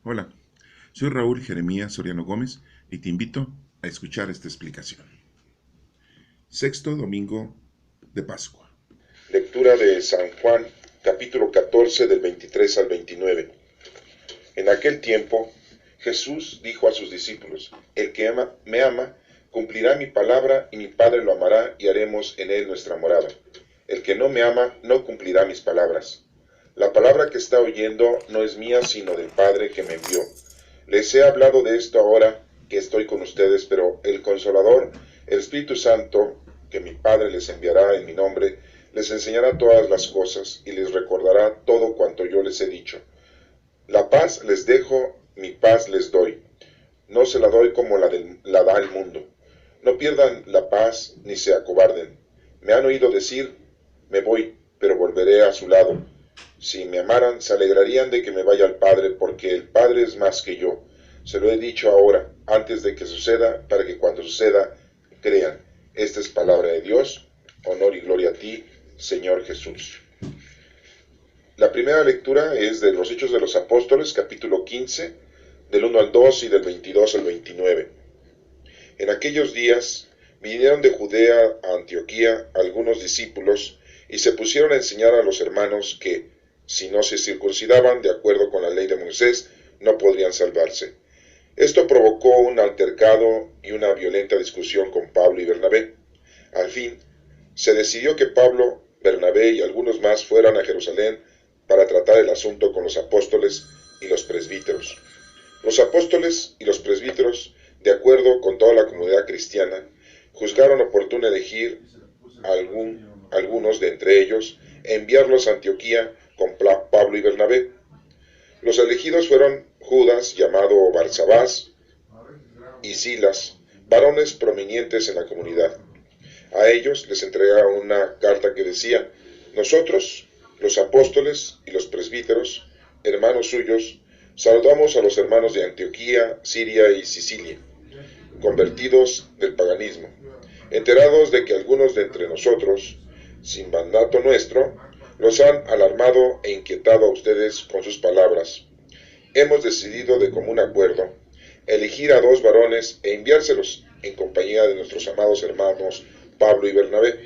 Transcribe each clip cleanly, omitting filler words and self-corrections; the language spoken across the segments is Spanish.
Hola, soy Raúl Jeremías Soriano Gómez y te invito a escuchar esta explicación. Sexto domingo de Pascua. Lectura de San Juan, capítulo 14, del 23 al 29. En aquel tiempo, Jesús dijo a sus discípulos: El que me ama, cumplirá mi palabra, y mi Padre lo amará, y haremos en él nuestra morada. El que no me ama, no cumplirá mis palabras. La palabra que está oyendo no es mía, sino del Padre que me envió. Les he hablado de esto ahora que estoy con ustedes, pero el Consolador, el Espíritu Santo, que mi Padre les enviará en mi nombre, les enseñará todas las cosas y les recordará todo cuanto yo les he dicho. La paz les dejo, mi paz les doy. No se la doy como la da el mundo. No pierdan la paz ni se acobarden. Me han oído decir: me voy, pero volveré a su lado. Si me amaran, se alegrarían de que me vaya al Padre, porque el Padre es más que yo. Se lo he dicho ahora, antes de que suceda, para que cuando suceda, crean. Esta es palabra de Dios. Honor y gloria a ti, Señor Jesús. La primera lectura es de los Hechos de los Apóstoles, capítulo 15, del 1 al 2 y del 22 al 29. En aquellos días vinieron de Judea a Antioquía algunos discípulos y se pusieron a enseñar a los hermanos que, si no se circuncidaban de acuerdo con la ley de Moisés, no podrían salvarse. Esto provocó un altercado y una violenta discusión con Pablo y Bernabé. Al fin, se decidió que Pablo, Bernabé y algunos más fueran a Jerusalén para tratar el asunto con los apóstoles y los presbíteros. Los apóstoles y los presbíteros, de acuerdo con toda la comunidad cristiana, juzgaron oportuno elegir a algunos de entre ellos e enviarlos a Antioquía con Pablo y Bernabé. Los elegidos fueron Judas, llamado Barsabás, y Silas, varones prominentes en la comunidad. A ellos les entregaron una carta que decía: nosotros, los apóstoles y los presbíteros, hermanos suyos, saludamos a los hermanos de Antioquía, Siria y Sicilia, convertidos del paganismo, enterados de que algunos de entre nosotros, sin mandato nuestro, los han alarmado e inquietado a ustedes con sus palabras. Hemos decidido de común acuerdo elegir a 2 varones e enviárselos en compañía de nuestros amados hermanos Pablo y Bernabé,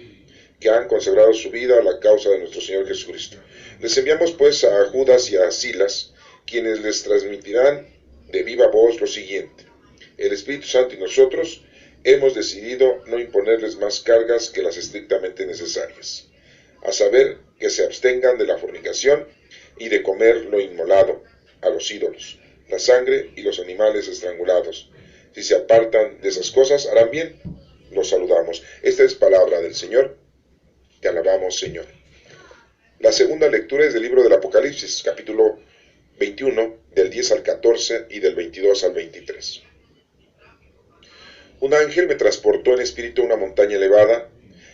que han consagrado su vida a la causa de nuestro Señor Jesucristo. Les enviamos pues a Judas y a Silas, quienes les transmitirán de viva voz lo siguiente: el Espíritu Santo y nosotros hemos decidido no imponerles más cargas que las estrictamente necesarias, a saber, que se abstengan de la fornicación y de comer lo inmolado a los ídolos, la sangre y los animales estrangulados. Si se apartan de esas cosas, harán bien. Los saludamos. Esta es palabra del Señor. Te alabamos, Señor. La segunda lectura es del libro del Apocalipsis, capítulo 21, del 10 al 14 y del 22 al 23. Un ángel me transportó en espíritu a una montaña elevada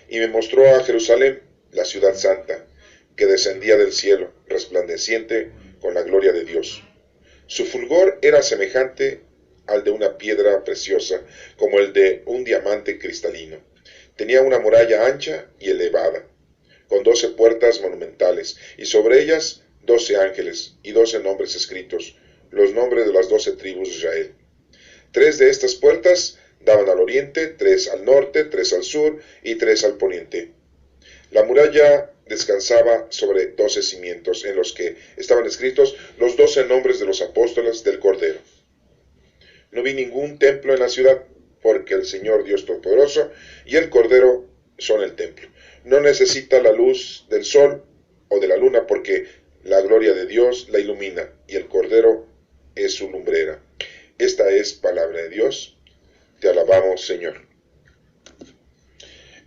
y me mostró a Jerusalén, la ciudad santa, que descendía del cielo, resplandeciente con la gloria de Dios. Su fulgor era semejante al de una piedra preciosa, como el de un diamante cristalino. Tenía una muralla ancha y elevada, con 12 puertas monumentales, y sobre ellas 12 ángeles y 12 nombres escritos, los nombres de las 12 tribus de Israel. 3 de estas puertas daban al oriente, 3 al norte, 3 al sur y 3 al poniente. La muralla descansaba sobre 12 cimientos, en los que estaban escritos los 12 nombres de los apóstoles del Cordero. No vi ningún templo en la ciudad, porque el Señor Dios Todopoderoso y el Cordero son el templo. No necesita la luz del sol o de la luna, porque la gloria de Dios la ilumina, y el Cordero es su lumbrera. Esta es palabra de Dios. Te alabamos, Señor.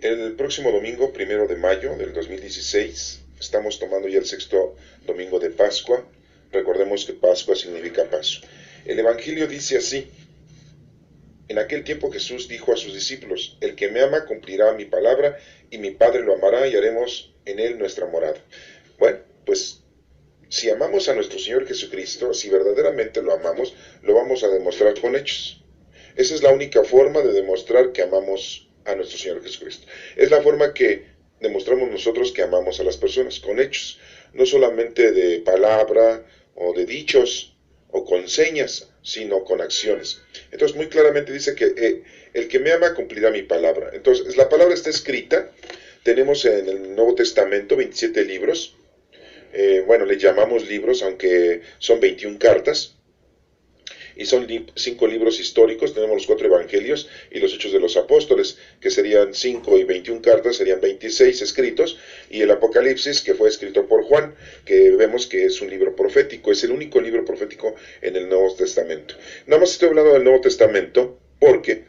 El próximo domingo, 1 de mayo del 2016, estamos tomando ya el sexto domingo de Pascua. Recordemos que Pascua significa paso. El Evangelio dice así: en aquel tiempo Jesús dijo a sus discípulos: el que me ama cumplirá mi palabra, y mi Padre lo amará, y haremos en él nuestra morada. Bueno, pues si amamos a nuestro Señor Jesucristo, si verdaderamente lo amamos, lo vamos a demostrar con hechos. Esa es la única forma de demostrar que amamos a nuestro Señor Jesucristo. Es la forma que demostramos nosotros que amamos a las personas, con hechos, no solamente de palabra o de dichos, o con señas, sino con acciones. Entonces muy claramente dice que el que me ama cumplirá mi palabra. Entonces la palabra está escrita, tenemos en el Nuevo Testamento 27 libros, bueno, le llamamos libros, aunque son 21 cartas, y son 5 libros históricos, tenemos los 4 evangelios y los hechos de los apóstoles, que serían 5 y 21 cartas, serían 26 escritos, y el Apocalipsis, que fue escrito por Juan, que vemos que es un libro profético, es el único libro profético en el Nuevo Testamento. Nada más estoy hablando del Nuevo Testamento porque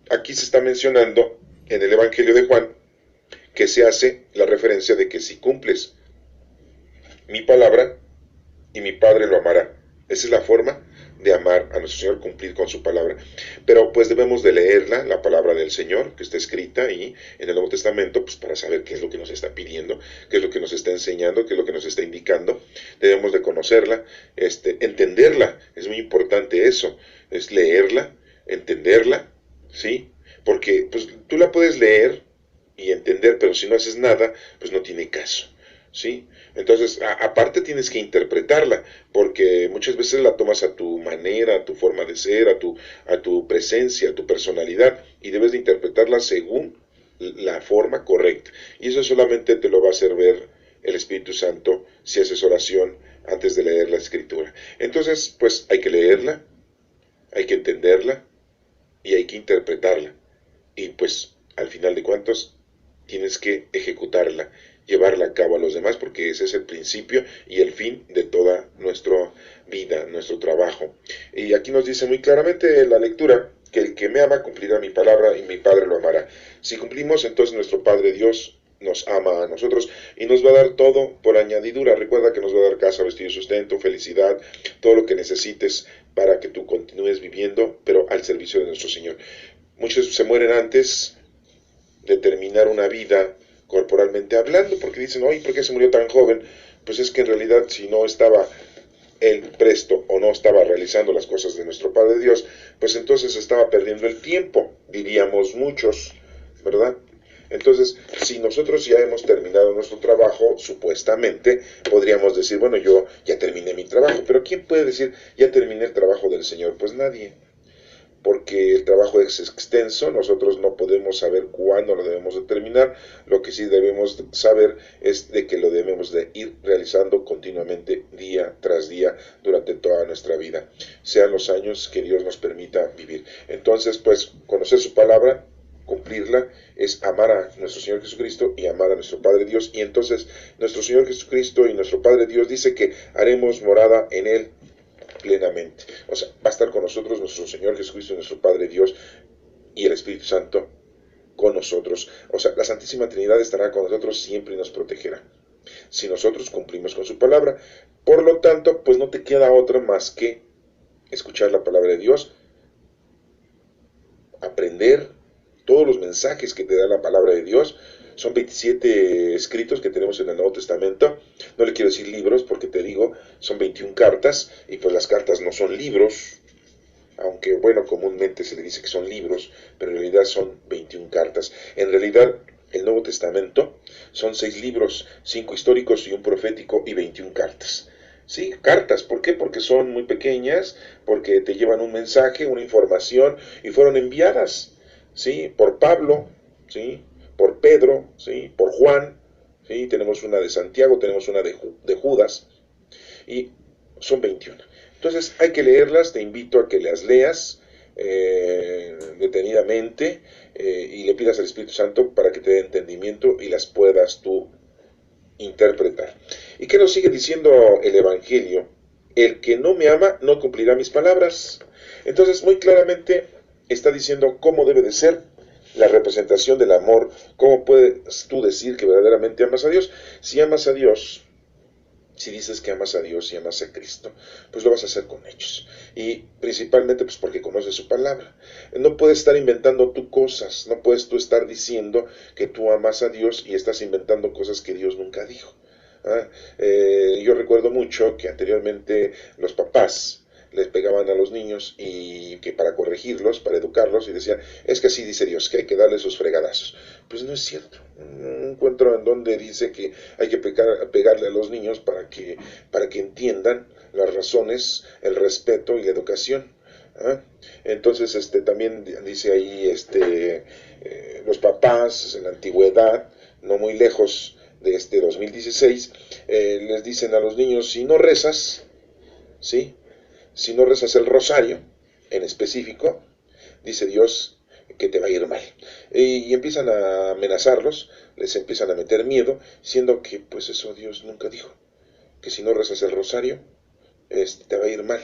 aquí se está mencionando en el Evangelio de Juan que se hace la referencia de que si cumples mi palabra y mi Padre lo amará. Esa es la forma de amar a nuestro Señor, cumplir con su palabra. Pero pues debemos de leerla, la palabra del Señor, que está escrita ahí en el Nuevo Testamento, pues para saber qué es lo que nos está pidiendo, qué es lo que nos está enseñando, qué es lo que nos está indicando. Debemos de conocerla, entenderla, es muy importante eso, es leerla, entenderla, ¿sí? Porque pues tú la puedes leer y entender, pero si no haces nada, pues no tiene caso, ¿sí? Entonces, aparte tienes que interpretarla, porque muchas veces la tomas a tu manera, a tu forma de ser, a tu presencia, a tu personalidad, y debes de interpretarla según la forma correcta. Y eso solamente te lo va a hacer ver el Espíritu Santo si haces oración antes de leer la Escritura. Entonces, pues hay que leerla, hay que entenderla y hay que interpretarla. Y pues, al final de cuentas, tienes que ejecutarla, llevarla a cabo a los demás, porque ese es el principio y el fin de toda nuestra vida, nuestro trabajo. Y aquí nos dice muy claramente la lectura que el que me ama cumplirá mi palabra y mi Padre lo amará. Si cumplimos, entonces nuestro Padre Dios nos ama a nosotros y nos va a dar todo por añadidura. Recuerda que nos va a dar casa, vestido y sustento, felicidad, todo lo que necesites para que tú continúes viviendo, pero al servicio de nuestro Señor. Muchos se mueren antes de terminar una vida corporalmente hablando, porque dicen, oye, ¿por qué se murió tan joven? Pues es que en realidad si no estaba él presto o no estaba realizando las cosas de nuestro Padre Dios, pues entonces estaba perdiendo el tiempo, diríamos muchos, ¿verdad? Entonces, si nosotros ya hemos terminado nuestro trabajo, supuestamente, podríamos decir, bueno, yo ya terminé mi trabajo, pero ¿quién puede decir, ya terminé el trabajo del Señor? Pues nadie, porque el trabajo es extenso, nosotros no podemos saber cuándo lo debemos de terminar, lo que sí debemos saber es de que lo debemos de ir realizando continuamente día tras día durante toda nuestra vida, sean los años que Dios nos permita vivir. Entonces, pues, conocer su palabra, cumplirla, es amar a nuestro Señor Jesucristo y amar a nuestro Padre Dios, y entonces nuestro Señor Jesucristo y nuestro Padre Dios dice que haremos morada en Él plenamente. O sea, va a estar con nosotros nuestro Señor Jesucristo, nuestro Padre Dios y el Espíritu Santo con nosotros. O sea, la Santísima Trinidad estará con nosotros siempre y nos protegerá, si nosotros cumplimos con su palabra. Por lo tanto, pues no te queda otra más que escuchar la palabra de Dios, aprender todos los mensajes que te da la palabra de Dios. Son 27 escritos que tenemos en el Nuevo Testamento. No le quiero decir libros porque te digo, son 21 cartas, y pues las cartas no son libros, aunque bueno, comúnmente se le dice que son libros, pero en realidad son 21 cartas. En realidad, el Nuevo Testamento son 6 libros, 5 históricos y un profético, y 21 cartas. Sí, cartas, ¿por qué? Porque son muy pequeñas, porque te llevan un mensaje, una información, y fueron enviadas, ¿sí? Por Pablo, ¿sí? Por Pedro, ¿sí? Por Juan, ¿sí? Tenemos una de Santiago, tenemos una de Judas, y son 21. Entonces hay que leerlas, te invito a que las leas detenidamente, y le pidas al Espíritu Santo para que te dé entendimiento y las puedas tú interpretar. ¿Y qué nos sigue diciendo el Evangelio? El que no me ama no cumplirá mis palabras. Entonces muy claramente está diciendo cómo debe de ser la representación del amor. ¿Cómo puedes tú decir que verdaderamente amas a Dios? Si amas a Dios, si dices que amas a Dios y amas a Cristo, pues lo vas a hacer con hechos. Y principalmente pues porque conoces su palabra. No puedes estar inventando tú cosas, no puedes tú estar diciendo que tú amas a Dios y estás inventando cosas que Dios nunca dijo. Yo recuerdo mucho que anteriormente los papás les pegaban a los niños, y que para corregirlos, para educarlos, y decían, es que así dice Dios, que hay que darle sus fregadazos. Pues no es cierto. No encuentro en donde dice que hay que pegarle a los niños para que entiendan, las razones, el respeto y la educación. ¿Ah? Entonces, también dice ahí, los papás en la antigüedad, no muy lejos de este 2016, les dicen a los niños, si no rezas, ¿sí? Si no rezas el rosario, en específico, dice Dios que te va a ir mal. Y empiezan a amenazarlos, les empiezan a meter miedo, siendo que pues eso Dios nunca dijo, que si no rezas el rosario, te va a ir mal.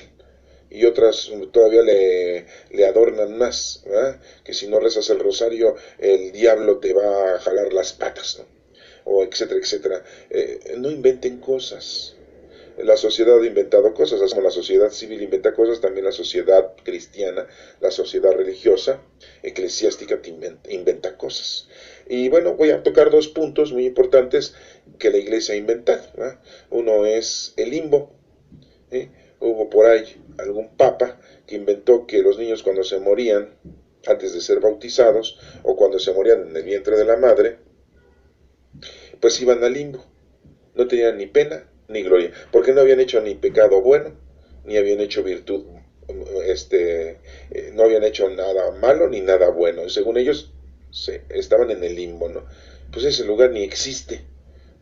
Y otras todavía le adornan más, ¿verdad? Que si no rezas el rosario, el diablo te va a jalar las patas, ¿no? O etcétera, etcétera. No inventen cosas. La sociedad ha inventado cosas, así como la sociedad civil inventa cosas, también la sociedad cristiana, la sociedad religiosa, eclesiástica inventa cosas. Y bueno, voy a tocar dos puntos muy importantes que la iglesia ha inventado, ¿verdad? Uno es el limbo. ¿Eh? Hubo por ahí algún papa que inventó que los niños cuando se morían, antes de ser bautizados, o cuando se morían en el vientre de la madre, pues iban al limbo. No tenían ni pena ni gloria, porque no habían hecho ni pecado bueno, ni habían hecho virtud, no habían hecho nada malo ni nada bueno. Y según ellos, estaban en el limbo, ¿no? Pues ese lugar ni existe.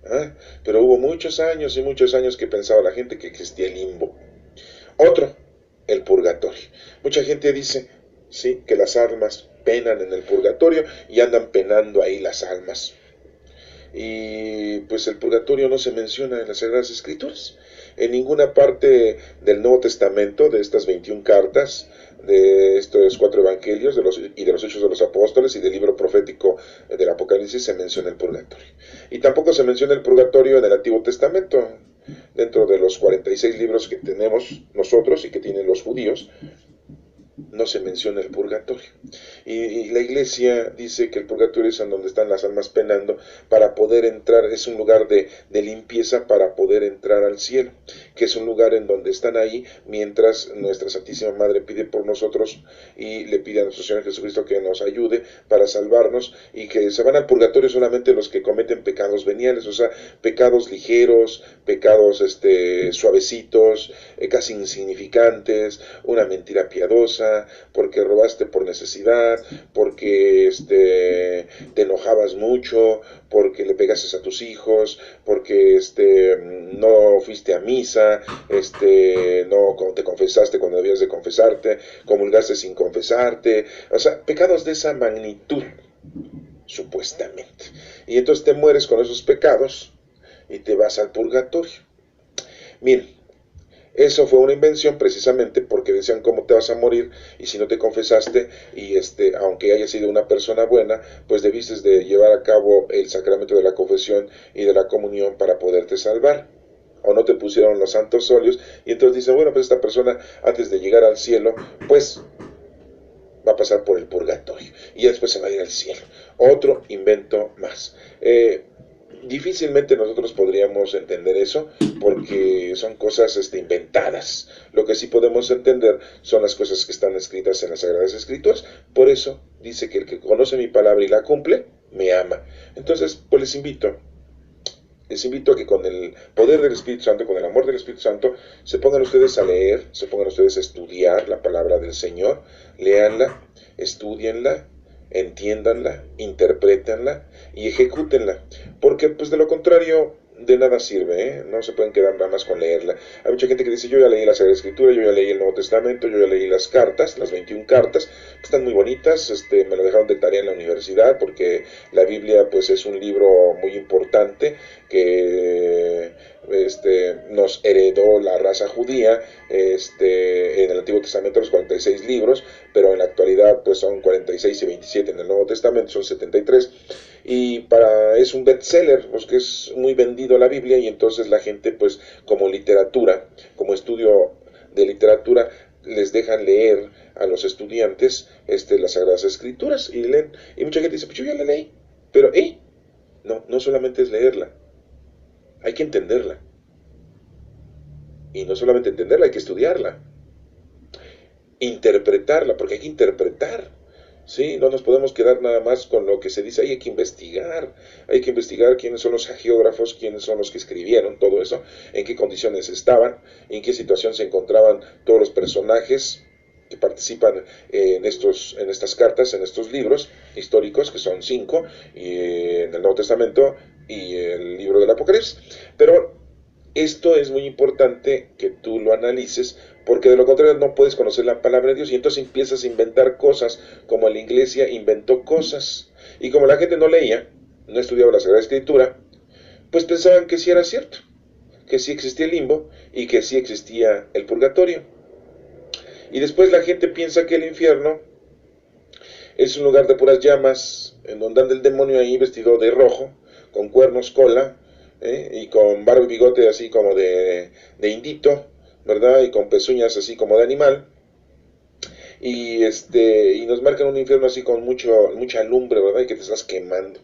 ¿Ah? Pero hubo muchos años y muchos años que pensaba la gente que existía el limbo. Otro, el purgatorio. Mucha gente dice, sí, que las almas penan en el purgatorio y andan penando ahí las almas. Y pues el purgatorio no se menciona en las Sagradas Escrituras. En ninguna parte del Nuevo Testamento, de estas 21 cartas, de estos 4 evangelios y de los Hechos de los Apóstoles y del libro profético del Apocalipsis se menciona el purgatorio. Y tampoco se menciona el purgatorio en el Antiguo Testamento. Dentro de los 46 libros que tenemos nosotros y que tienen los judíos, no se menciona el purgatorio. Y la iglesia dice que el purgatorio es en donde están las almas penando para poder entrar, es un lugar de limpieza para poder entrar al cielo, que es un lugar en donde están ahí mientras nuestra Santísima Madre pide por nosotros y le pide a nuestro Señor Jesucristo que nos ayude para salvarnos, y que se van al purgatorio solamente los que cometen pecados veniales, o sea, pecados ligeros, pecados suavecitos, casi insignificantes, una mentira piadosa, porque robaste por necesidad, porque te enojabas mucho, porque le pegaste a tus hijos, porque no fuiste a misa, no te confesaste cuando debías de confesarte, comulgaste sin confesarte, o sea, pecados de esa magnitud, supuestamente. Y entonces te mueres con esos pecados y te vas al purgatorio. Miren, eso fue una invención precisamente porque decían cómo te vas a morir y si no te confesaste y aunque hayas sido una persona buena, pues debiste de llevar a cabo el sacramento de la confesión y de la comunión para poderte salvar. O no te pusieron los santos óleos y entonces dicen, bueno, pues esta persona antes de llegar al cielo, pues va a pasar por el purgatorio y después se va a ir al cielo. Otro invento más. Difícilmente nosotros podríamos entender eso porque son cosas inventadas. Lo que sí podemos entender son las cosas que están escritas en las Sagradas Escrituras. Por eso dice que el que conoce mi palabra y la cumple, me ama. Entonces, pues les invito a que con el poder del Espíritu Santo, con el amor del Espíritu Santo, se pongan ustedes a leer, se pongan ustedes a estudiar la palabra del Señor, léanla, estudienla, entiéndanla, interprétenla y ejecútenla, porque pues de lo contrario de nada sirve, ¿eh? No se pueden quedar nada más con leerla. Hay mucha gente que dice, yo ya leí la Sagrada Escritura, yo ya leí el Nuevo Testamento, yo ya leí las cartas, las 21 cartas, que están muy bonitas, me lo dejaron de tarea en la universidad, porque la Biblia pues es un libro muy importante que nos heredó la raza judía, en el Antiguo Testamento los 46 libros, pero en la actualidad pues son 46 y 27 en el Nuevo Testamento, son 73, y es un bestseller, pues que es muy vendido la Biblia, y entonces la gente pues como literatura, como estudio de literatura, les dejan leer a los estudiantes las Sagradas Escrituras y leen, y mucha gente dice, pues yo ya la leí, pero no solamente es leerla, hay que entenderla, y no solamente entenderla, hay que estudiarla, interpretarla, porque hay que interpretar Sí, no nos podemos quedar nada más con lo que se dice, ahí hay que investigar quiénes son los hagiógrafos, quiénes son los que escribieron todo eso, en qué condiciones estaban, en qué situación se encontraban todos los personajes que participan en estas cartas, en estos libros históricos, que son 5, y, en el Nuevo Testamento y el libro del Apocalipsis. Pero esto es muy importante que tú lo analices, porque de lo contrario no puedes conocer la palabra de Dios y entonces empiezas a inventar cosas, como la iglesia inventó cosas. Y como la gente no leía, no estudiaba la Sagrada Escritura, pues pensaban que sí era cierto, que sí existía el limbo y que sí existía el purgatorio. Y después la gente piensa que el infierno es un lugar de puras llamas, en donde anda el demonio ahí vestido de rojo, con cuernos, cola, y con barba y bigote así como de indito, ¿verdad? Y con pezuñas así como de animal. Y nos marcan un infierno así con mucha lumbre, ¿verdad? Y que te estás quemando.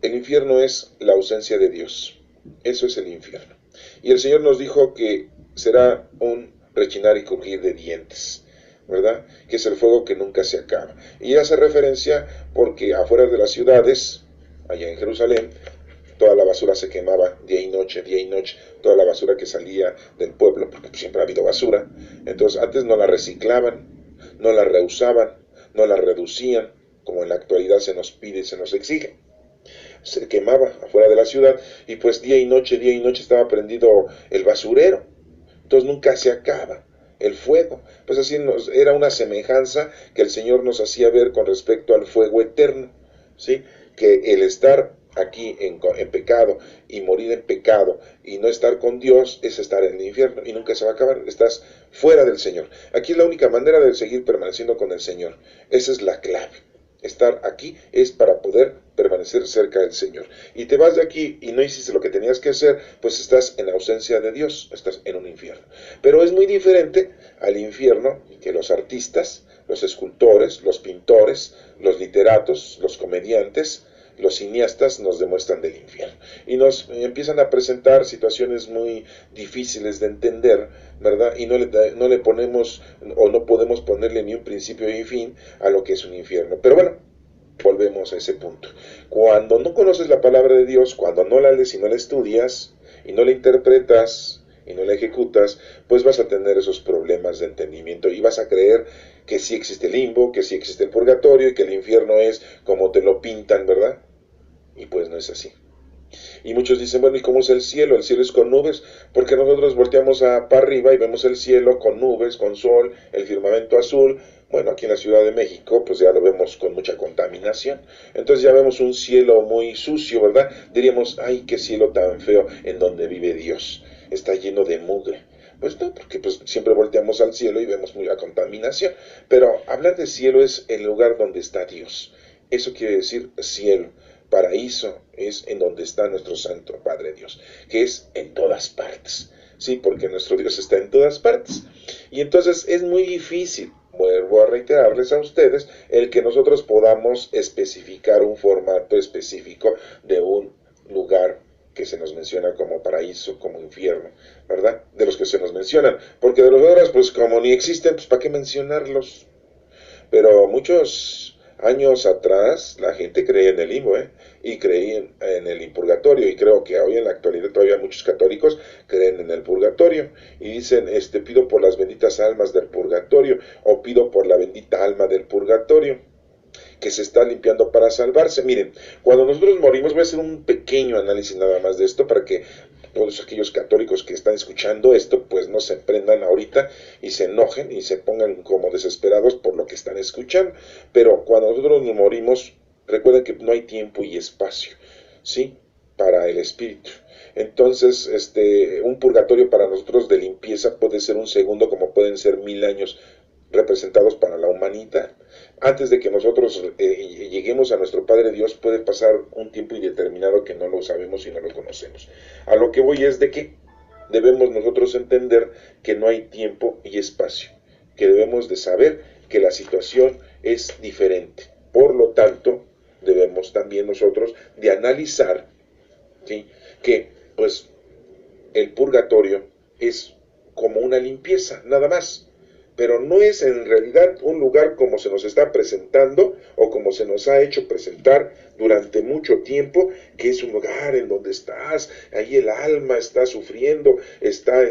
El infierno es la ausencia de Dios. Eso es el infierno. Y el Señor nos dijo que será un rechinar y crujir de dientes, ¿verdad? Que es el fuego que nunca se acaba. Y hace referencia porque afuera de las ciudades, allá en Jerusalén, toda la basura se quemaba día y noche, toda la basura que salía del pueblo, porque siempre ha habido basura. Entonces antes no la reciclaban, no la reusaban, no la reducían, como en la actualidad se nos pide y se nos exige. Se quemaba afuera de la ciudad y pues día y noche estaba prendido el basurero. Entonces nunca se acaba el fuego. Pues así era una semejanza que el Señor nos hacía ver con respecto al fuego eterno, ¿sí? Que el estar aquí en pecado y morir en pecado y no estar con Dios es estar en el infierno y nunca se va a acabar, estás fuera del Señor. Aquí es la única manera de seguir permaneciendo con el Señor, esa es la clave. Estar aquí es para poder permanecer cerca del Señor. Y te vas de aquí y no hiciste lo que tenías que hacer, pues estás en ausencia de Dios, estás en un infierno. Pero es muy diferente al infierno que los artistas, los escultores, los pintores, los literatos, los comediantes, los cineastas nos demuestran del infierno y nos empiezan a presentar situaciones muy difíciles de entender, ¿verdad? Y no le ponemos o no podemos ponerle ni un principio y fin a lo que es un infierno. Pero bueno, volvemos a ese punto. Cuando no conoces la palabra de Dios, cuando no la lees y no la estudias y no la interpretas y no la ejecutas, pues vas a tener esos problemas de entendimiento y vas a creer que sí existe el limbo, que sí existe el purgatorio y que el infierno es como te lo pintan, ¿verdad? Y pues no es así. Y muchos dicen, bueno, ¿y cómo es el cielo? El cielo es con nubes, porque nosotros volteamos para arriba y vemos el cielo con nubes, con sol, el firmamento azul. Bueno, aquí en la Ciudad de México, pues ya lo vemos con mucha contaminación. Entonces ya vemos un cielo muy sucio, ¿verdad? Diríamos, ay, qué cielo tan feo en donde vive Dios. Está lleno de mugre. Pues no, porque pues siempre volteamos al cielo y vemos mucha contaminación. Pero hablar de cielo es el lugar donde está Dios. Eso quiere decir cielo. Paraíso es en donde está nuestro Santo Padre Dios, que es en todas partes, ¿sí? Porque nuestro Dios está en todas partes. Y entonces es muy difícil, vuelvo a reiterarles a ustedes, el que nosotros podamos especificar un formato específico de un lugar que se nos menciona como paraíso, como infierno, ¿verdad? De los que se nos mencionan, porque de los otros, pues como ni existen, pues ¿para qué mencionarlos? Pero muchos años atrás la gente creía en el limbo, y creía en el purgatorio, y creo que hoy en la actualidad todavía muchos católicos creen en el purgatorio y dicen, pido por las benditas almas del purgatorio o pido por la bendita alma del purgatorio que se está limpiando para salvarse. Miren, cuando nosotros morimos, voy a hacer un pequeño análisis nada más de esto para que todos aquellos católicos que están escuchando esto, pues no se prendan ahorita y se enojen y se pongan como desesperados por lo que están escuchando. Pero cuando nosotros nos morimos, recuerden que no hay tiempo y espacio, ¿sí? Para el espíritu. Entonces, un purgatorio para nosotros de limpieza puede ser un segundo, como pueden ser 1000 años representados para la humanidad. Antes de que nosotros lleguemos a nuestro Padre Dios puede pasar un tiempo indeterminado que no lo sabemos y no lo conocemos. A lo que voy es de que debemos nosotros entender que no hay tiempo y espacio, que debemos de saber que la situación es diferente. Por lo tanto, debemos también nosotros de analizar, ¿sí?, que pues el purgatorio es como una limpieza, nada más. pero no es en realidad un lugar como se nos está presentando o como se nos ha hecho presentar durante mucho tiempo, que es un lugar en donde estás, ahí el alma está sufriendo, está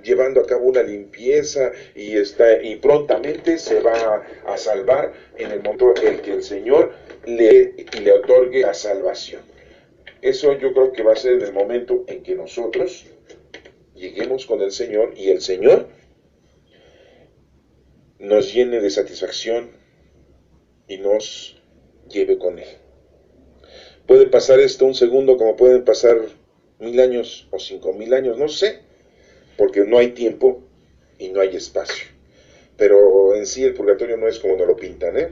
llevando a cabo una limpieza y prontamente se va a salvar en el momento en que el Señor le otorgue la salvación. Eso yo creo que va a ser en el momento en que nosotros lleguemos con el Señor y el Señor nos llene de satisfacción y nos lleve con Él. Puede pasar esto un segundo como pueden pasar 1000 años o 5000 años, no sé, porque no hay tiempo y no hay espacio. Pero en sí el purgatorio no es como nos lo pintan, ¿eh?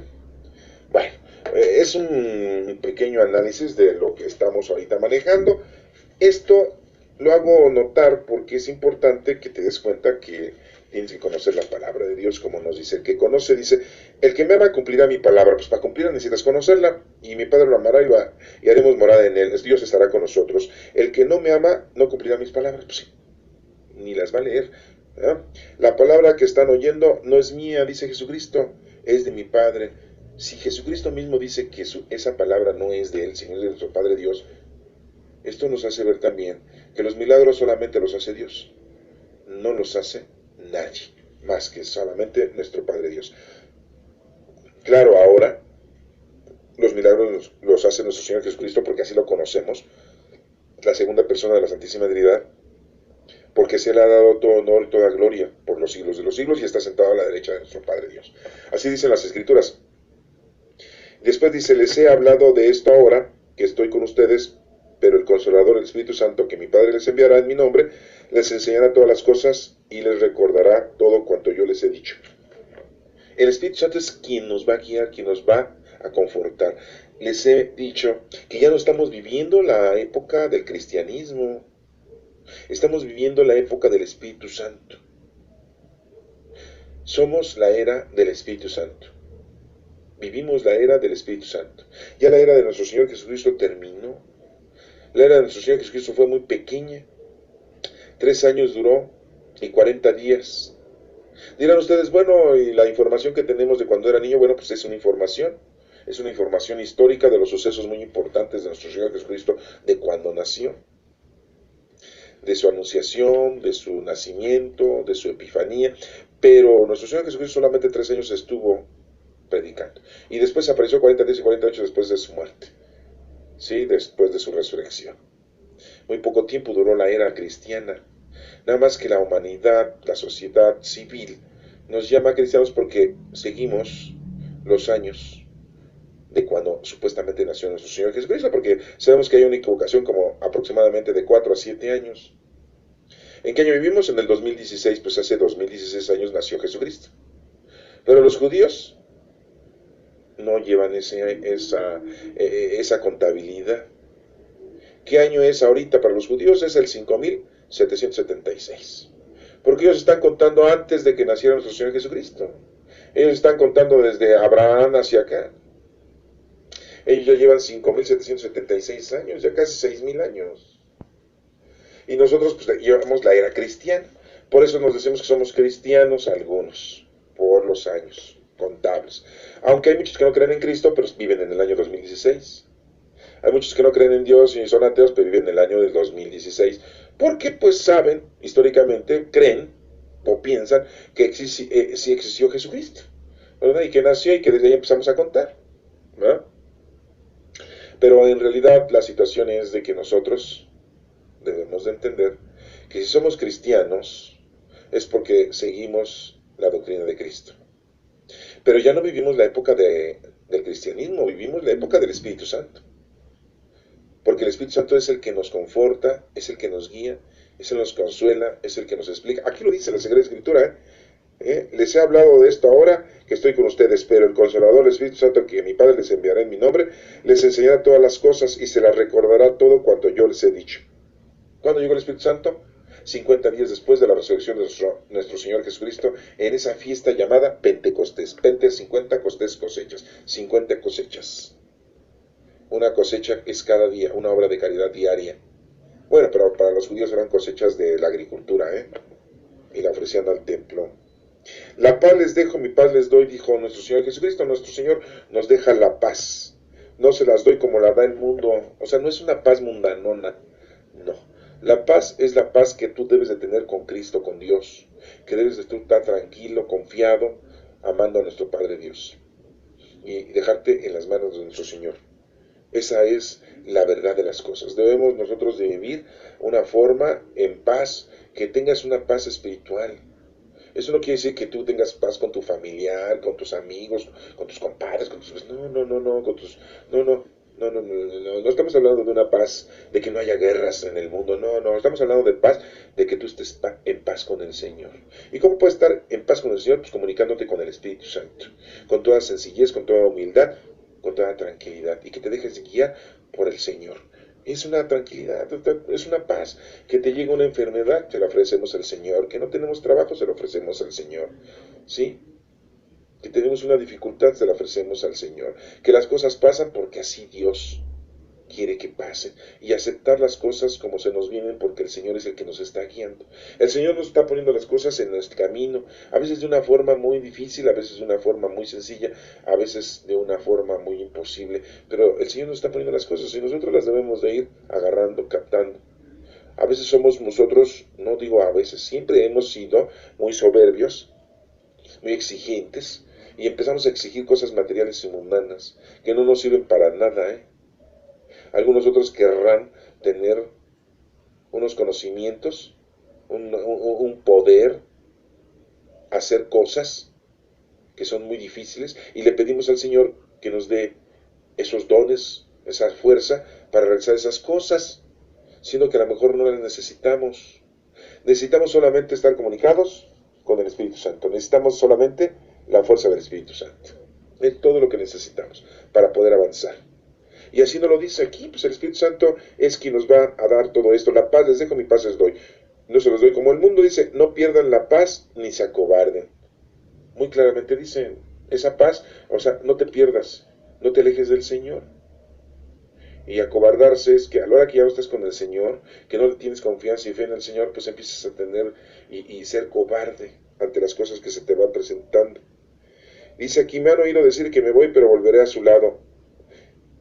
Bueno, es un pequeño análisis de lo que estamos ahorita manejando. Esto lo hago notar porque es importante que te des cuenta que tienes que conocer la palabra de Dios, como nos dice. El que conoce, dice, el que me ama cumplirá mi palabra. Pues para cumplirla necesitas conocerla, y mi Padre lo amará y haremos morada en él. Dios estará con nosotros. El que no me ama no cumplirá mis palabras. Pues sí, ni las va a leer. ¿Verdad? La palabra que están oyendo no es mía, dice Jesucristo, es de mi Padre. Si Jesucristo mismo dice que esa palabra no es de él, sino es de nuestro Padre Dios, esto nos hace ver también que los milagros solamente los hace Dios, no los hace nadie, más que solamente nuestro Padre Dios. Claro, ahora los milagros los hace nuestro Señor Jesucristo porque así lo conocemos, la segunda persona de la Santísima Trinidad, porque se le ha dado todo honor y toda gloria por los siglos de los siglos y está sentado a la derecha de nuestro Padre Dios. Así dicen las Escrituras. Después dice, les he hablado de esto ahora que estoy con ustedes, pero el Consolador, el Espíritu Santo, que mi Padre les enviará en mi nombre, les enseñará todas las cosas y les recordará todo cuanto yo les he dicho. El Espíritu Santo es quien nos va a guiar, quien nos va a confortar. Les he dicho que ya no estamos viviendo la época del cristianismo, estamos viviendo la época del Espíritu Santo. Somos la era del Espíritu Santo. Vivimos la era del Espíritu Santo. Ya la era de nuestro Señor Jesucristo terminó. La era de nuestro Señor Jesucristo fue muy pequeña. 3 años duró y 40 días. Dirán ustedes, bueno, y la información que tenemos de cuando era niño, bueno, pues es una información histórica de los sucesos muy importantes de nuestro Señor Jesucristo, de cuando nació, de su anunciación, de su nacimiento, de su epifanía, pero nuestro Señor Jesucristo solamente 3 años estuvo predicando, y después apareció 40 días y 48 después de su muerte, ¿sí? Después de su resurrección. Muy poco tiempo duró la era cristiana, nada más que la humanidad, la sociedad civil, nos llama cristianos porque seguimos los años de cuando supuestamente nació nuestro Señor Jesucristo, porque sabemos que hay una equivocación como aproximadamente de 4 a 7 años. ¿En qué año vivimos? En el 2016, pues hace 2016 años nació Jesucristo. Pero los judíos no llevan esa contabilidad. ¿Qué año es ahorita para los judíos? Es el 5776. Porque ellos están contando antes de que naciera nuestro Señor Jesucristo. Ellos están contando desde Abraham hacia acá. Ellos ya llevan 5776 años, ya casi 6000 años. Y nosotros pues llevamos la era cristiana. Por eso nos decimos que somos cristianos algunos, por los años contables. Aunque hay muchos que no creen en Cristo, pero viven en el año 2016. Hay muchos que no creen en Dios y son ateos, pero viven en el año del 2016. Porque pues saben, históricamente, creen o piensan que sí existió Jesucristo, ¿verdad? Y que nació y que desde ahí empezamos a contar, ¿verdad? Pero en realidad la situación es de que nosotros debemos de entender que si somos cristianos es porque seguimos la doctrina de Cristo. Pero ya no vivimos la época del cristianismo, vivimos la época del Espíritu Santo. Porque el Espíritu Santo es el que nos conforta, es el que nos guía, es el que nos consuela, es el que nos explica. Aquí lo dice la Sagrada Escritura, les he hablado de esto ahora que estoy con ustedes, pero el Consolador, el Espíritu Santo, que mi Padre les enviará en mi nombre, les enseñará todas las cosas y se las recordará todo cuanto yo les he dicho. ¿Cuándo llegó el Espíritu Santo? 50 días después de la resurrección de nuestro Señor Jesucristo, en esa fiesta llamada Pentecostés. 50, costés, cosechas. 50 cosechas. Una cosecha es cada día, una obra de caridad diaria. Bueno, pero para los judíos eran cosechas de la agricultura, y la ofrecían al templo La paz les dejo, mi paz les doy, dijo nuestro Señor Jesucristo. Nuestro Señor nos deja la paz. No se las doy como la da el mundo. O sea, no es una paz mundanona. No. La paz es la paz que tú debes de tener con Cristo, con Dios. Que debes de estar tranquilo, confiado, amando a nuestro Padre Dios. Y dejarte en las manos de nuestro Señor. Esa es la verdad de las cosas. Debemos nosotros de vivir una forma en paz, que tengas una paz espiritual. Eso no quiere decir que tú tengas paz con tu familiar, con tus amigos, con tus compadres, con tus... No, no, no, no, con tus... No, no, no, no, no, no, no estamos hablando de una paz, de que no haya guerras en el mundo, no, no, estamos hablando de paz, de que tú estés en paz con el Señor. ¿Y cómo puedes estar en paz con el Señor? Pues comunicándote con el Espíritu Santo, con toda sencillez, con toda humildad, con toda tranquilidad, y que te dejes guiar por el Señor. Es una tranquilidad, es una paz. Que te llega una enfermedad, te la ofrecemos al Señor. Que no tenemos trabajo, se lo ofrecemos al Señor. ¿Sí? Que tenemos una dificultad, se la ofrecemos al Señor. Que las cosas pasan porque así Dios quiere que pasen. Y aceptar las cosas como se nos vienen porque el Señor es el que nos está guiando. El Señor nos está poniendo las cosas en nuestro camino. A veces de una forma muy difícil, a veces de una forma muy sencilla, a veces de una forma muy imposible. Pero el Señor nos está poniendo las cosas y nosotros las debemos de ir agarrando, captando. A veces somos nosotros, no digo a veces, siempre hemos sido muy soberbios, muy exigentes, y empezamos a exigir cosas materiales y mundanas que no nos sirven para nada, ¿eh? Algunos otros querrán tener unos conocimientos, un poder, hacer cosas que son muy difíciles, y le pedimos al Señor que nos dé esos dones, esa fuerza para realizar esas cosas, siendo que a lo mejor no las necesitamos. Necesitamos solamente estar comunicados con el Espíritu Santo. Necesitamos solamente la fuerza del Espíritu Santo. Es todo lo que necesitamos para poder avanzar. Y así nos lo dice aquí, pues el Espíritu Santo es quien nos va a dar todo esto. La paz les dejo, mi paz les doy. No se los doy como el mundo dice, no pierdan la paz ni se acobarden. Muy claramente dice, esa paz, o sea, no te pierdas, no te alejes del Señor. Y acobardarse es que a la hora que ya no estás con el Señor, que no le tienes confianza y fe en el Señor, pues empiezas a tener y ser cobarde ante las cosas que se te van presentando. Dice aquí, me han oído decir que me voy, pero volveré a su lado.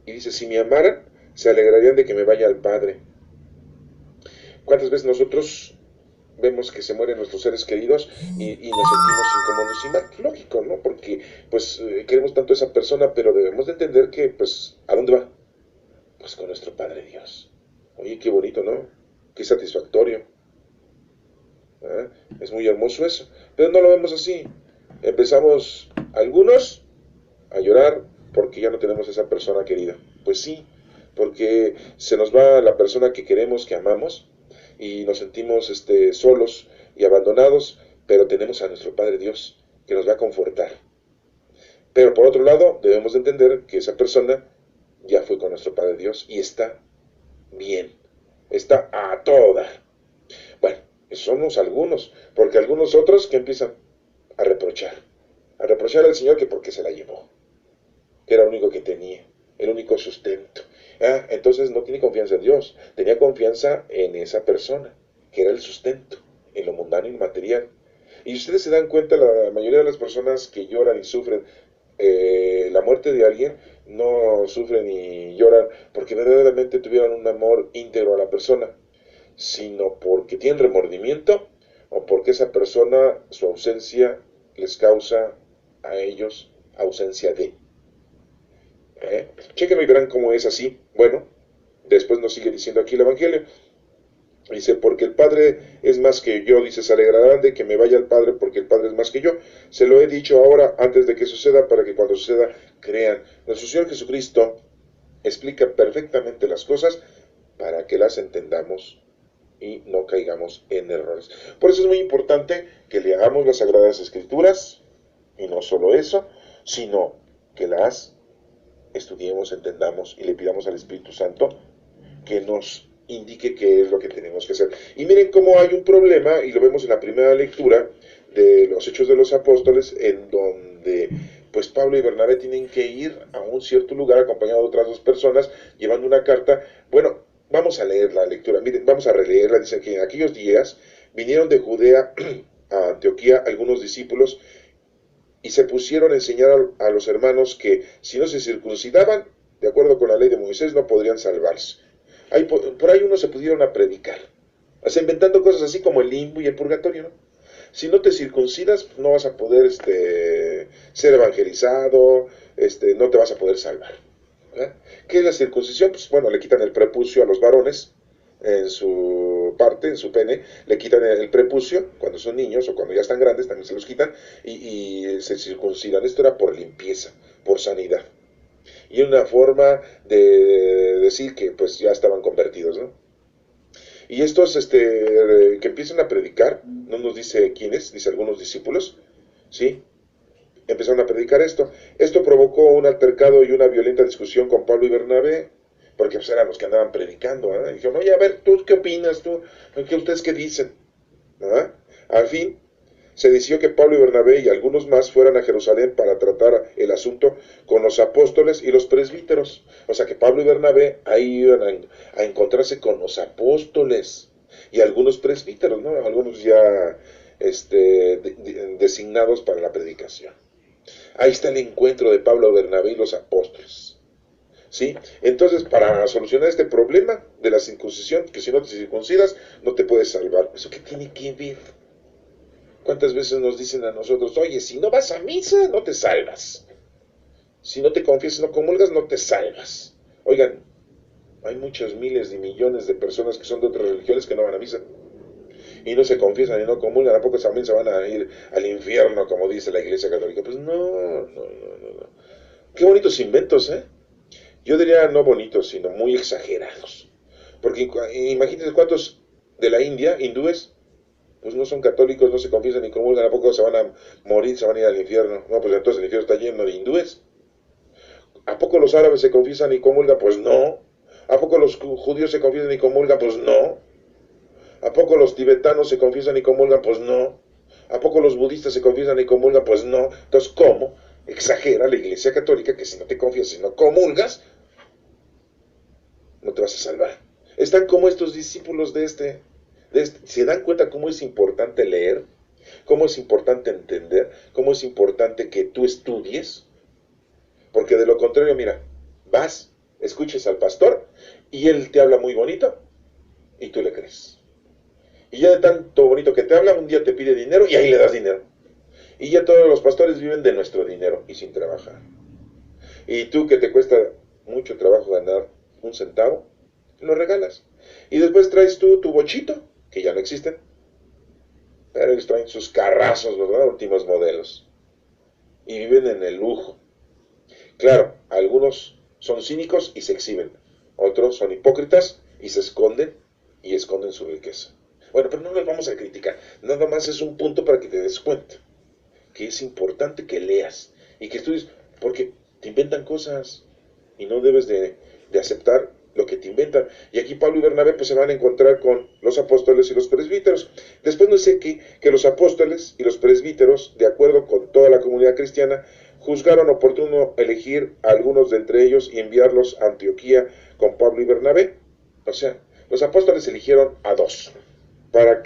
Y dice, si me amaran, se alegrarían de que me vaya al Padre. ¿Cuántas veces nosotros vemos que se mueren nuestros seres queridos y nos sentimos incómodos y mal? Lógico, ¿no? Porque pues queremos tanto a esa persona, pero debemos de entender que, pues, ¿a dónde va? Pues con nuestro Padre Dios. Oye, qué bonito, ¿no? Qué satisfactorio. ¿Eh? Es muy hermoso eso. Pero no lo vemos así. Empezamos algunos a llorar porque ya no tenemos esa persona querida. Pues sí, porque se nos va la persona que queremos, que amamos, y nos sentimos solos y abandonados, pero tenemos a nuestro Padre Dios que nos va a confortar. Pero por otro lado, debemos de entender que esa persona ya fue con nuestro Padre Dios y está bien, está a toda. Bueno, somos algunos, porque algunos otros que empiezan a reprochar al Señor que porque se la llevó, que era lo único que tenía, el único sustento. Entonces no tiene confianza en Dios, tenía confianza en esa persona, que era el sustento, en lo mundano y material. Y ustedes se dan cuenta, la mayoría de las personas que lloran y sufren la muerte de alguien, no sufren y lloran porque verdaderamente tuvieron un amor íntegro a la persona, sino porque tienen remordimiento o porque esa persona, su ausencia, les causa a ellos ausencia de. Chéquenlo y verán cómo es así. Bueno, después nos sigue diciendo aquí el Evangelio. Dice, porque el Padre es más que yo, dice, se alegrarán de que me vaya el Padre, porque el Padre es más que yo. Se lo he dicho ahora, antes de que suceda, para que cuando suceda, crean. Nuestro Señor Jesucristo explica perfectamente las cosas para que las entendamos y no caigamos en errores. Por eso es muy importante que leamos las Sagradas Escrituras, y no solo eso, sino que las estudiemos, entendamos y le pidamos al Espíritu Santo que nos indique qué es lo que tenemos que hacer. Y miren cómo hay un problema, y lo vemos en la primera lectura de los Hechos de los Apóstoles, en donde pues Pablo y Bernabé tienen que ir a un cierto lugar acompañados de otras dos personas, llevando una carta. Bueno, vamos a leer la lectura, miren, vamos a releerla. Dice que en aquellos días vinieron de Judea a Antioquía algunos discípulos y se pusieron a enseñar a los hermanos que si no se circuncidaban, de acuerdo con la ley de Moisés, no podrían salvarse. Por ahí unos se pudieron a predicar, o sea, inventando cosas así como el limbo y el purgatorio, ¿no? Si no te circuncidas, no vas a poder ser evangelizado, no te vas a poder salvar. ¿Eh? ¿Qué es la circuncisión? Pues bueno, le quitan el prepucio a los varones en su parte, en su pene, le quitan el prepucio cuando son niños o cuando ya están grandes, también se los quitan y se circuncidan. Esto era por limpieza, por sanidad. Y una forma de decir que pues ya estaban convertidos, ¿no? Y estos que empiezan a predicar, no nos dice quiénes, dice algunos discípulos, ¿sí? Empezaron a predicar esto. Esto provocó un altercado y una violenta discusión con Pablo y Bernabé, porque pues eran los que andaban predicando, ¿eh? Y dijeron, oye, a ver, ¿tú qué opinas? ¿Ustedes qué dicen? ¿Ah? Al fin, se decidió que Pablo y Bernabé y algunos más fueran a Jerusalén para tratar el asunto con los apóstoles y los presbíteros. O sea que Pablo y Bernabé ahí iban a encontrarse con los apóstoles y algunos presbíteros, ¿no? Algunos ya designados para la predicación. Ahí está el encuentro de Pablo, Bernabé y los apóstoles. ¿Sí? Entonces, para solucionar este problema de la circuncisión, que si no te circuncidas, no te puedes salvar. ¿Eso qué tiene que ver? ¿Cuántas veces nos dicen a nosotros, oye, si no vas a misa, no te salvas? Si no te confiesas, no comulgas, no te salvas. Oigan, hay muchas miles y millones de personas que son de otras religiones que no van a misa. Y no se confiesan y no comulgan, ¿a poco también se van a ir al infierno, como dice la Iglesia Católica? Pues no. Qué bonitos inventos, ¿eh? Yo diría no bonitos, sino muy exagerados. Porque imagínense cuántos de la India, hindúes, pues no son católicos, no se confiesan ni comulgan, ¿a poco se van a morir, se van a ir al infierno? No, pues entonces el infierno está lleno de hindúes. ¿A poco los árabes se confiesan y comulgan? Pues no. ¿A poco los judíos se confiesan y comulgan? Pues no. ¿A poco los tibetanos se confiesan y comulgan? Pues no. ¿A poco los budistas se confiesan y comulgan? Pues no. Entonces, ¿cómo exagera la Iglesia Católica que si no te confiesas y no comulgas, no te vas a salvar? Están como estos discípulos de ¿se dan cuenta cómo es importante leer? ¿Cómo es importante entender? ¿Cómo es importante que tú estudies? Porque de lo contrario, mira, vas, escuches al pastor y él te habla muy bonito y tú le crees. Y ya de tanto bonito que te habla, un día te pide dinero y ahí le das dinero. Y ya todos los pastores viven de nuestro dinero y sin trabajar. Y tú que te cuesta mucho trabajo ganar un centavo, lo regalas. Y después traes tú tu bochito, que ya no existen, pero ellos traen sus carrazos, ¿verdad? Últimos modelos. Y viven en el lujo. Claro, algunos son cínicos y se exhiben. Otros son hipócritas y se esconden y esconden su riqueza. Bueno, pero no los vamos a criticar. Nada más es un punto para que te des cuenta que es importante que leas y que estudies, porque te inventan cosas y no debes de aceptar lo que te inventan. Y aquí Pablo y Bernabé pues se van a encontrar con los apóstoles y los presbíteros. Después nos dice que los apóstoles y los presbíteros, de acuerdo con toda la comunidad cristiana, juzgaron oportuno elegir a algunos de entre ellos y enviarlos a Antioquía con Pablo y Bernabé. O sea, los apóstoles eligieron a dos para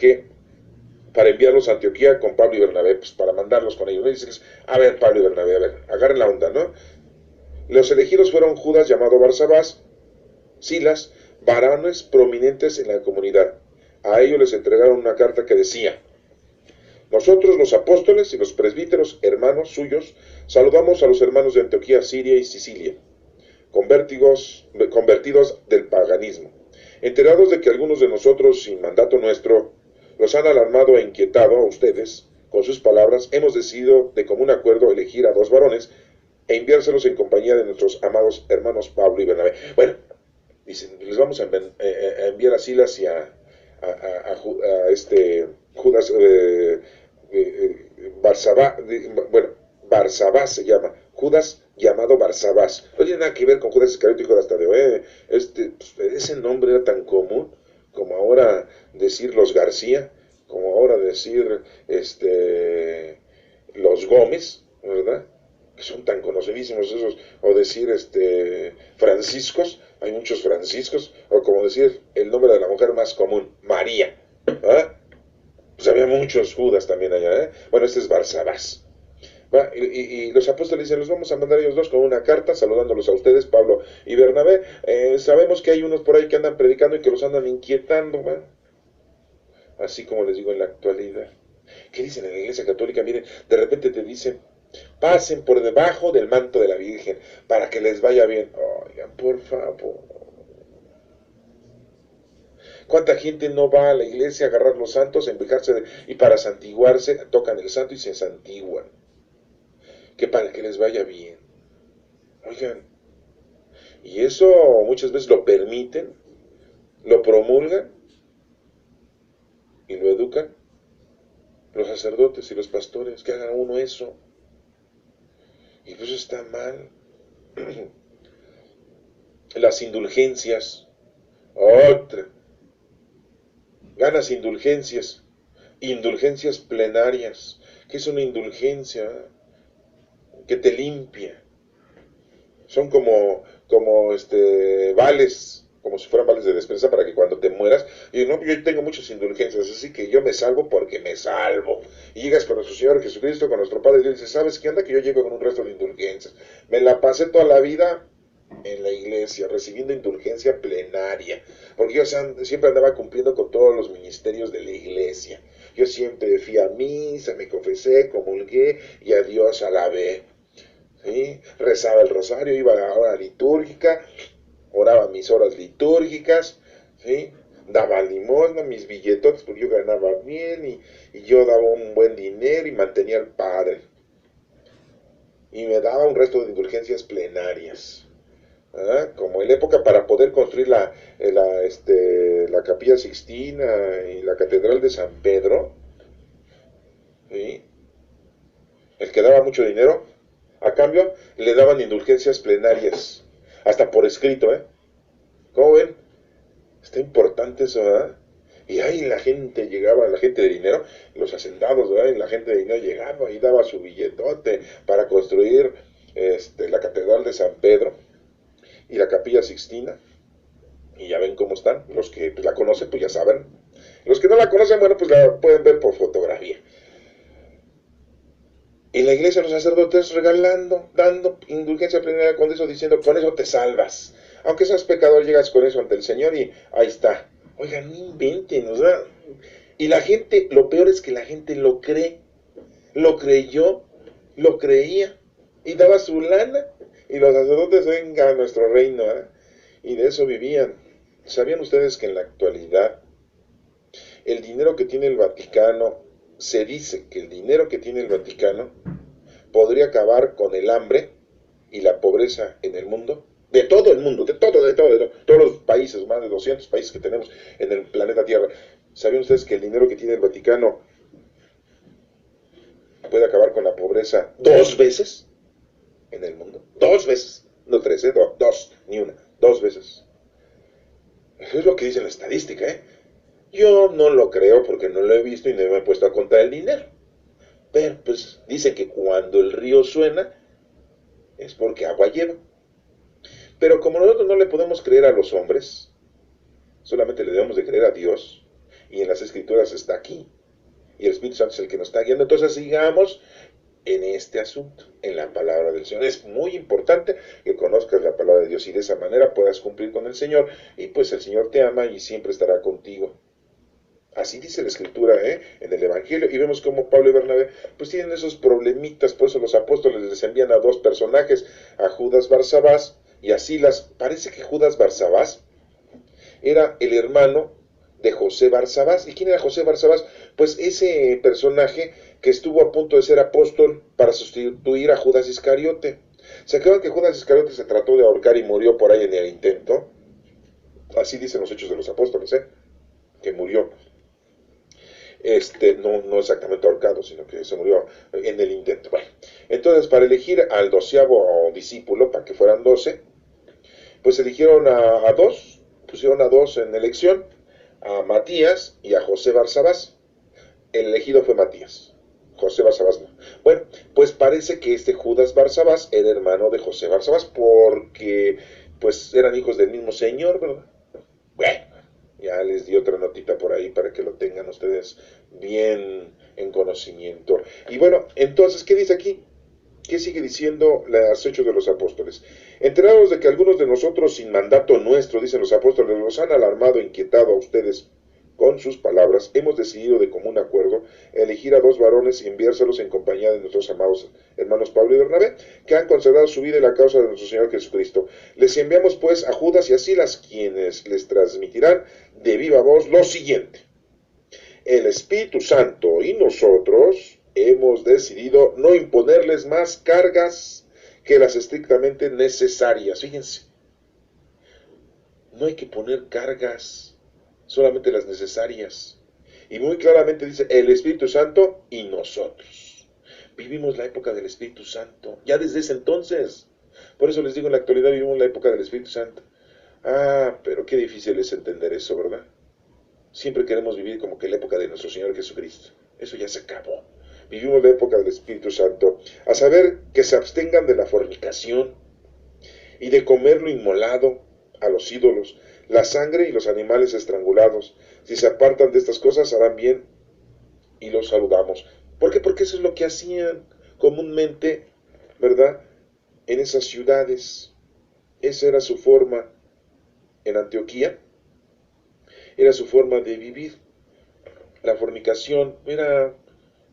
enviarlos a Antioquía con Pablo y Bernabé, pues para mandarlos con ellos. ¿No? Dices, a ver, Pablo y Bernabé, a ver, agarren la onda, ¿no? Los elegidos fueron Judas, llamado Barsabás, Silas, varones prominentes en la comunidad. A ellos les entregaron una carta que decía: nosotros los apóstoles y los presbíteros, hermanos suyos, saludamos a los hermanos de Antioquía, Siria y Sicilia, convertidos del paganismo, enterados de que algunos de nosotros, sin mandato nuestro, los han alarmado e inquietado a ustedes. Con sus palabras, hemos decidido de común acuerdo elegir a dos varones e enviárselos en compañía de nuestros amados hermanos Pablo y Bernabé. Bueno, dicen, les vamos a enviar a Silas y a Judas, Barsabás, bueno, Barsabás se llama, Judas llamado Barsabás. No tiene nada que ver con Judas Iscariote y Judas Tadeo. Ese nombre era tan común como ahora decir los García, como ahora decir los Gómez, ¿verdad? Que son tan conocidísimos esos, o decir Franciscos, hay muchos Franciscos, o como decir el nombre de la mujer más común, María, ¿verdad? Pues había muchos Judas también allá, ¿eh? Bueno, este es Barsabás. Y los apóstoles dicen, los vamos a mandar ellos dos con una carta saludándolos a ustedes, Pablo y Bernabé. Sabemos que hay unos por ahí que andan predicando y que los andan inquietando, ¿va? Así como les digo en la actualidad. ¿Qué dicen en la iglesia católica? Miren, de repente te dicen, pasen por debajo del manto de la Virgen para que les vaya bien. Oigan, por favor. ¿Cuánta gente no va a la iglesia a agarrar los santos, a embejarse y para santiguarse tocan el santo y se santiguan? Que para que les vaya bien. Oigan, y eso muchas veces lo permiten, lo promulgan y lo educan los sacerdotes y los pastores, que hagan uno eso. Y pues está mal. Las indulgencias, otra. Ganas indulgencias, indulgencias plenarias. ¿Qué es una indulgencia? Que te limpia. Son como vales, como si fueran vales de despensa para que cuando te mueras, y no, yo tengo muchas indulgencias, así que yo me salvo porque me salvo. Y llegas con nuestro Señor Jesucristo, con nuestro Padre Dios, y dices, ¿sabes qué onda? Que yo llego con un resto de indulgencias. Me la pasé toda la vida en la iglesia, recibiendo indulgencia plenaria, porque yo siempre andaba cumpliendo con todos los ministerios de la iglesia. Yo siempre fui a misa, me confesé, comulgué y a Dios alabé. ¿Sí? Rezaba el rosario, iba a la hora litúrgica, oraba mis horas litúrgicas, ¿sí? Daba limosna, mis billetotes, porque yo ganaba bien y yo daba un buen dinero y mantenía al Padre. Y me daba un resto de indulgencias plenarias. ¿Ah? Como en la época para poder construir la Capilla Sixtina y la Catedral de San Pedro, ¿sí? El que daba mucho dinero, a cambio le daban indulgencias plenarias, hasta por escrito, ¿eh? ¿Cómo ven? Está importante eso, ¿verdad? Y ahí la gente llegaba, la gente de dinero, los hacendados, ¿verdad? Y la gente de dinero llegaba y daba su billetote para construir la Catedral de San Pedro y la Capilla Sixtina. Y ya ven cómo están. Los que pues, la conocen, pues ya saben. Los que no la conocen, bueno, pues la pueden ver por fotografía. Y la iglesia, los sacerdotes regalando, dando indulgencia plenaria con eso, diciendo, con eso te salvas. Aunque seas pecador, llegas con eso ante el Señor y ahí está. Oigan, no inventen, o sea. Y la gente, lo peor es que la gente lo cree, lo creyó, lo creía y daba su lana. Y los sacerdotes, venga a nuestro reino, ¿eh? Y de eso vivían. ¿Sabían ustedes que en la actualidad el dinero que tiene el Vaticano, se dice que el dinero que tiene el Vaticano podría acabar con el hambre y la pobreza en el mundo? De todo el mundo, de todos los países, más de 200 países que tenemos en el planeta Tierra. ¿Sabían ustedes que el dinero que tiene el Vaticano puede acabar con la pobreza 2 veces en el mundo? 2 veces, no 3, dos, ni una, 2 veces. Eso es lo que dice la estadística, ¿eh? Yo no lo creo porque no lo he visto y no me he puesto a contar el dinero. Pero pues dice que cuando el río suena es porque agua lleva. Pero como nosotros no le podemos creer a los hombres, solamente le debemos de creer a Dios, y en las escrituras está aquí, y el Espíritu Santo es el que nos está guiando, entonces sigamos en este asunto, en la palabra del Señor. Es muy importante que conozcas la palabra de Dios y de esa manera puedas cumplir con el Señor, y pues el Señor te ama y siempre estará contigo. Así dice la escritura, en el Evangelio, y vemos como Pablo y Bernabé pues tienen esos problemitas. Por eso los apóstoles les envían a dos personajes, a Judas Barsabás y a Silas. Parece que Judas Barsabás era el hermano de José Barsabás. ¿Y quién era José Barsabás? Pues ese personaje que estuvo a punto de ser apóstol para sustituir a Judas Iscariote. ¿Se acuerdan que Judas Iscariote se trató de ahorcar y murió por ahí en el intento? Así dicen los Hechos de los Apóstoles, que murió. No exactamente ahorcado, sino que se murió en el intento. Bueno, entonces para elegir al 12º discípulo, para que fueran 12, pues eligieron a dos, pusieron a dos en elección, a Matías y a José Barsabás. El elegido fue Matías, José Barsabás no. Bueno, pues parece que este Judas Barsabás era hermano de José Barsabás, porque pues eran hijos del mismo señor, ¿verdad? Bueno, ya les di otra notita por ahí para que lo tengan ustedes bien en conocimiento. Y bueno, entonces, ¿qué dice aquí? ¿Qué sigue diciendo los Hechos de los Apóstoles? Enterados de que algunos de nosotros, sin mandato nuestro, dicen los apóstoles, los han alarmado e inquietado a ustedes con sus palabras, hemos decidido de común acuerdo elegir a 2 varones y enviárselos en compañía de nuestros amados hermanos Pablo y Bernabé, que han consagrado su vida en la causa de nuestro Señor Jesucristo. Les enviamos pues a Judas y a Silas, quienes les transmitirán de viva voz lo siguiente: el Espíritu Santo y nosotros hemos decidido no imponerles más cargas que las estrictamente necesarias. Fíjense, no hay que poner cargas, solamente las necesarias. Y muy claramente dice el Espíritu Santo y nosotros. Vivimos la época del Espíritu Santo, ya desde ese entonces. Por eso les digo, en la actualidad vivimos la época del Espíritu Santo. Ah, pero qué difícil es entender eso, ¿verdad? Siempre queremos vivir como que la época de nuestro Señor Jesucristo. Eso ya se acabó. Vivimos la época del Espíritu Santo. A saber, que se abstengan de la fornicación y de comer lo inmolado a los ídolos, la sangre y los animales estrangulados. Si se apartan de estas cosas, harán bien y los saludamos. ¿Por qué? Porque eso es lo que hacían comúnmente, ¿verdad? En esas ciudades. Esa era su forma en Antioquía. Era su forma de vivir. La fornicación era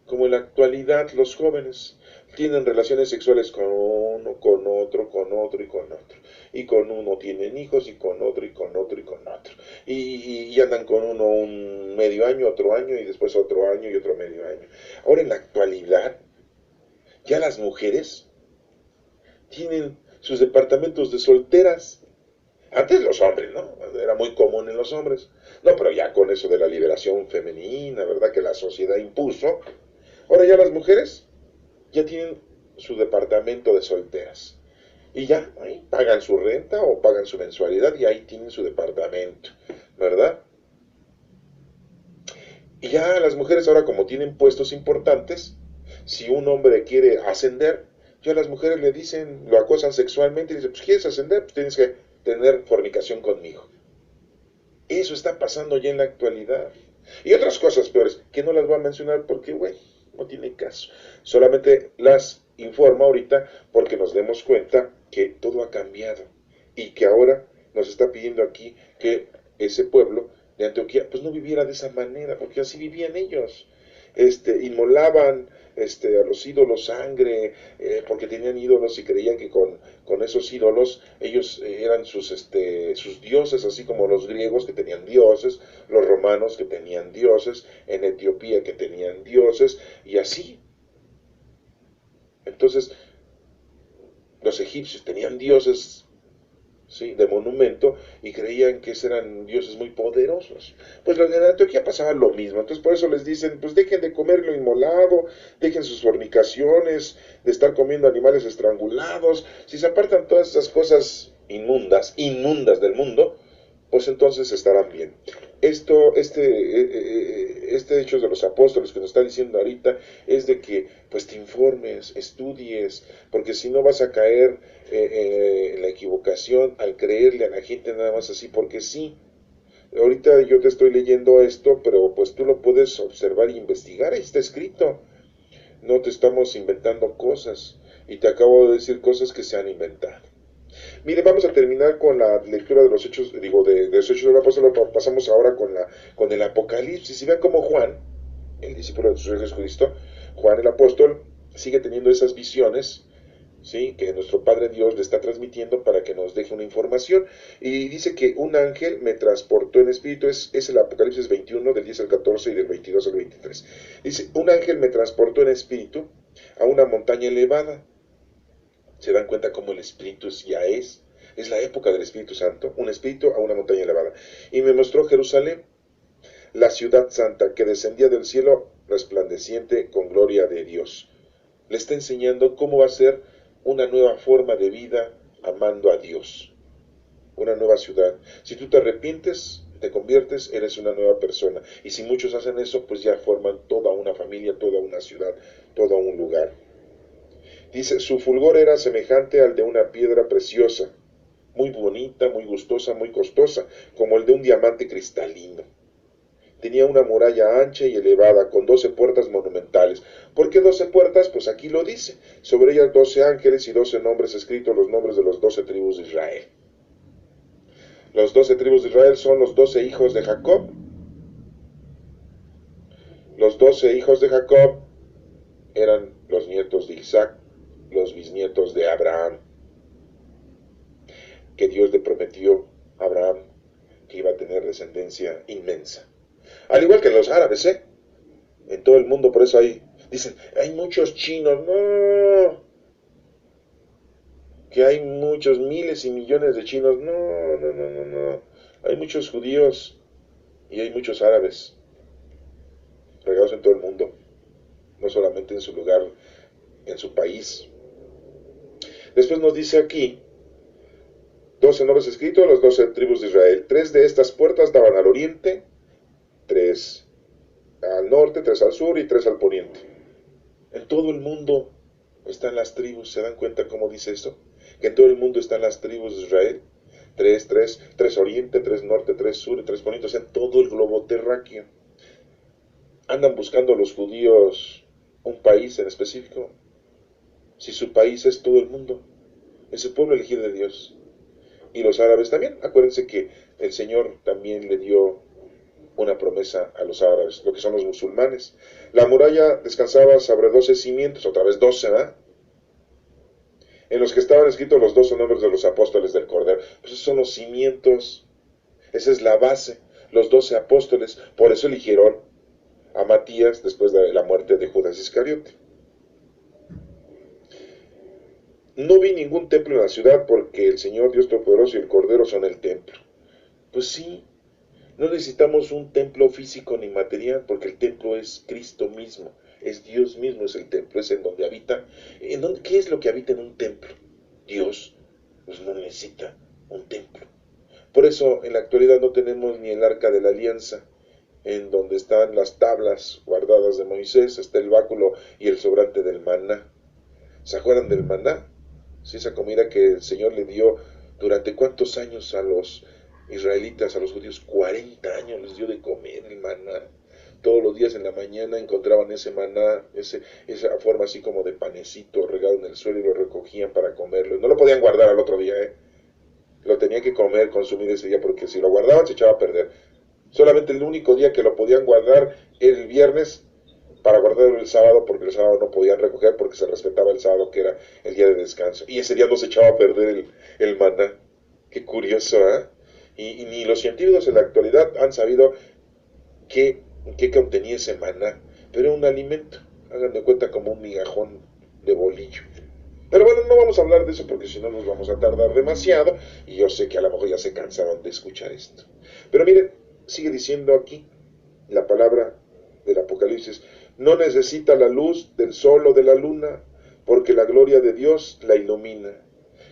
como en la actualidad los jóvenes tienen relaciones sexuales con uno, con otro y con otro. Y con uno tienen hijos y con otro y con otro y con otro. Y andan con uno un medio año, otro año y después otro año y otro medio año. Ahora en la actualidad ya las mujeres tienen sus departamentos de solteras. Antes los hombres, ¿no? Era muy común en los hombres. No, pero ya con eso de la liberación femenina, ¿verdad? Que la sociedad impuso. Ahora ya las mujeres ya tienen su departamento de solteras. Y ya, ahí pagan su renta o pagan su mensualidad y ahí tienen su departamento, ¿verdad? Y ya las mujeres ahora como tienen puestos importantes, si un hombre quiere ascender, ya las mujeres le dicen, lo acosan sexualmente y dicen, pues quieres ascender, pues tienes que tener fornicación conmigo. Eso está pasando ya en la actualidad. Y otras cosas peores, que no las voy a mencionar porque, güey, no tiene caso. Solamente las informo ahorita porque nos demos cuenta que todo ha cambiado y que ahora nos está pidiendo aquí que ese pueblo de Antioquía pues no viviera de esa manera, porque así vivían ellos. Inmolaban a los ídolos sangre, porque tenían ídolos y creían que con esos ídolos ellos eran sus dioses, así como los griegos que tenían dioses, los romanos que tenían dioses, en Etiopía que tenían dioses, y así. Entonces, los egipcios tenían dioses, ¿sí?, de monumento y creían que eran dioses muy poderosos. Pues en Antioquía pasaba lo mismo. Entonces por eso les dicen, pues dejen de comer lo inmolado, dejen sus fornicaciones, de estar comiendo animales estrangulados. Si se apartan todas esas cosas inmundas del mundo, pues entonces estarán bien. Este Hechos de los Apóstoles que nos está diciendo ahorita es de que pues te informes, estudies, porque si no vas a caer en la equivocación al creerle a la gente nada más así porque sí. Ahorita yo te estoy leyendo esto, pero pues tú lo puedes observar e investigar, ahí está escrito. No te estamos inventando cosas y te acabo de decir cosas que se han inventado. Mire, vamos a terminar con la lectura de los hechos, de los hechos del apóstol. Pasamos ahora con el Apocalipsis. Y vean cómo Juan, el discípulo de Señor Jesucristo, Juan el apóstol, sigue teniendo esas visiones, ¿sí?, que nuestro Padre Dios le está transmitiendo para que nos deje una información. Y dice que un ángel me transportó en espíritu, es el Apocalipsis 21, del 10 al 14 y del 22 al 23. Dice, un ángel me transportó en espíritu a una montaña elevada. Se dan cuenta cómo el Espíritu es la época del Espíritu Santo, un espíritu a una montaña elevada. Y me mostró Jerusalén, la ciudad santa, que descendía del cielo resplandeciente con gloria de Dios. Le está enseñando cómo va a ser una nueva forma de vida amando a Dios, una nueva ciudad. Si tú te arrepientes, te conviertes, eres una nueva persona. Y si muchos hacen eso, pues ya forman toda una familia, toda una ciudad, todo un lugar. Dice, su fulgor era semejante al de una piedra preciosa, muy bonita, muy gustosa, muy costosa, como el de un diamante cristalino. tenía una muralla ancha y elevada, con 12 puertas monumentales. ¿Por qué 12 puertas? Pues aquí lo dice. Sobre ellas 12 ángeles y 12 nombres escritos, los nombres de los 12 tribus de Israel. Los 12 tribus de Israel son los 12 hijos de Jacob. Los 12 hijos de Jacob eran los nietos de Isaac, los bisnietos de Abraham, que Dios le prometió a Abraham que iba a tener descendencia inmensa. Al igual que los árabes, en todo el mundo, por eso dicen, hay muchos chinos, no, que hay muchos miles y millones de chinos, no, hay muchos judíos y hay muchos árabes regados en todo el mundo, no solamente en su lugar, en su país. Después nos dice aquí, 12 nombres escritos, los 12 tribus de Israel. 3 de estas puertas daban al oriente, 3 al norte, 3 al sur y 3 al poniente. En todo el mundo están las tribus, ¿se dan cuenta cómo dice esto? Que en todo el mundo están las tribus de Israel. 3 oriente, 3 norte, 3 sur y 3 poniente, o sea, en todo el globo terráqueo. ¿Andan buscando los judíos un país en específico? Si su país es todo el mundo, es el pueblo elegido de Dios. Y los árabes también, acuérdense que el Señor también le dio una promesa a los árabes, lo que son los musulmanes. La muralla descansaba sobre 12 cimientos, otra vez 12, ¿verdad? En los que estaban escritos los 12 nombres de los apóstoles del Cordero. Pues esos son los cimientos, esa es la base, los 12 apóstoles. Por eso eligieron a Matías después de la muerte de Judas Iscariote. No vi ningún templo en la ciudad porque el Señor Dios Todopoderoso y el Cordero son el templo. Pues sí, no necesitamos un templo físico ni material porque el templo es Cristo mismo, es Dios mismo, es el templo, es en donde habita. ¿Qué es lo que habita en un templo? Dios, pues no necesita un templo. Por eso en la actualidad no tenemos ni el arca de la alianza, en donde están las tablas guardadas de Moisés, está el báculo y el sobrante del maná. ¿Se acuerdan del maná? Sí, esa comida que el Señor le dio durante cuántos años a los israelitas, a los judíos, 40 años les dio de comer el maná. Todos los días en la mañana encontraban ese maná, esa forma así como de panecito regado en el suelo y lo recogían para comerlo. No lo podían guardar al otro día, Lo tenían que comer, consumir ese día, porque si lo guardaban se echaba a perder. Solamente el único día que lo podían guardar era el viernes, para guardarlo el sábado, porque el sábado no podían recoger, porque se respetaba el sábado, que era el día de descanso. Y ese día no se echaba a perder el maná. Qué curioso, Y ni los científicos en la actualidad han sabido qué contenía ese maná. Pero era un alimento, hagan de cuenta como un migajón de bolillo. Pero bueno, no vamos a hablar de eso porque si no nos vamos a tardar demasiado. Y yo sé que a lo mejor ya se cansaron de escuchar esto. Pero miren, sigue diciendo aquí la palabra del Apocalipsis. No necesita la luz del sol o de la luna, porque la gloria de Dios la ilumina.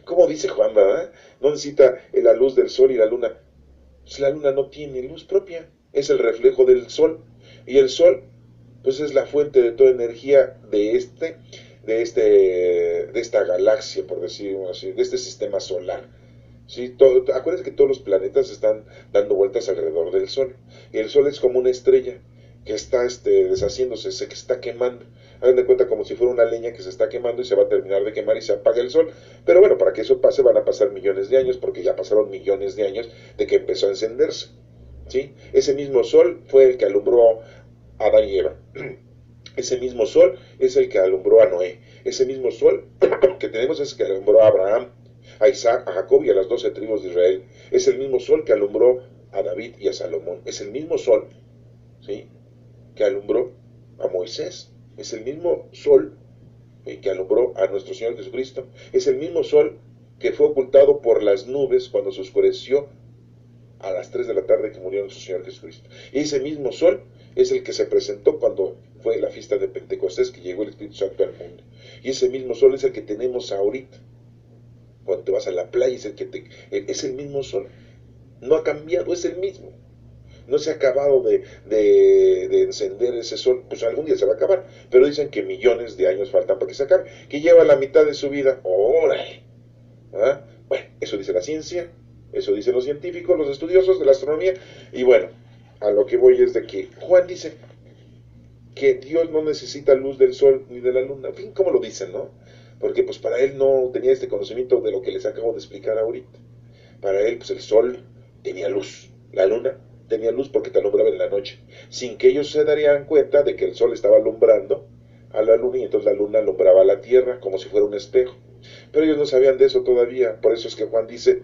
¿Cómo dice Juan, verdad? No necesita la luz del sol y la luna. Pues la luna no tiene luz propia, es el reflejo del sol. Y el sol, pues es la fuente de toda energía de esta galaxia, por decirlo así, de este sistema solar. ¿Sí? Acuérdense que todos los planetas están dando vueltas alrededor del sol. Y el sol es como una estrella que está deshaciéndose, que está quemando. Hagan de cuenta como si fuera una leña que se está quemando y se va a terminar de quemar y se apaga el sol. Pero bueno, para que eso pase van a pasar millones de años, porque ya pasaron millones de años de que empezó a encenderse. ¿Sí? Ese mismo sol fue el que alumbró a Adán y Eva. Ese mismo sol es el que alumbró a Noé. Ese mismo sol que tenemos es el que alumbró a Abraham, a Isaac, a Jacob y a las 12 tribus de Israel. Es el mismo sol que alumbró a David y a Salomón. Es el mismo sol, ¿sí?, que alumbró a Moisés. Es el mismo sol que alumbró a nuestro Señor Jesucristo. Es el mismo sol que fue ocultado por las nubes cuando se oscureció a las 3 de la tarde que murió nuestro Señor Jesucristo. Y ese mismo sol es el que se presentó cuando fue la fiesta de Pentecostés, que llegó el Espíritu Santo al mundo. Y ese mismo sol es el que tenemos ahorita. Cuando te vas a la playa es el mismo sol. No ha cambiado, es el mismo. No se ha acabado de encender ese sol, pues algún día se va a acabar. Pero dicen que millones de años faltan para que se acabe, que lleva la mitad de su vida. ¡Órale! Bueno, eso dice la ciencia, eso dicen los científicos, los estudiosos de la astronomía, y bueno, a lo que voy es de que Juan dice que Dios no necesita luz del sol ni de la luna. En fin, ¿cómo lo dicen, no? Porque pues para él no tenía este conocimiento de lo que les acabo de explicar ahorita. Para él, pues el sol tenía luz, la luna tenía luz porque te alumbraba en la noche, sin que ellos se darían cuenta de que el sol estaba alumbrando a la luna y entonces la luna alumbraba a la tierra como si fuera un espejo. Pero ellos no sabían de eso todavía, por eso es que Juan dice,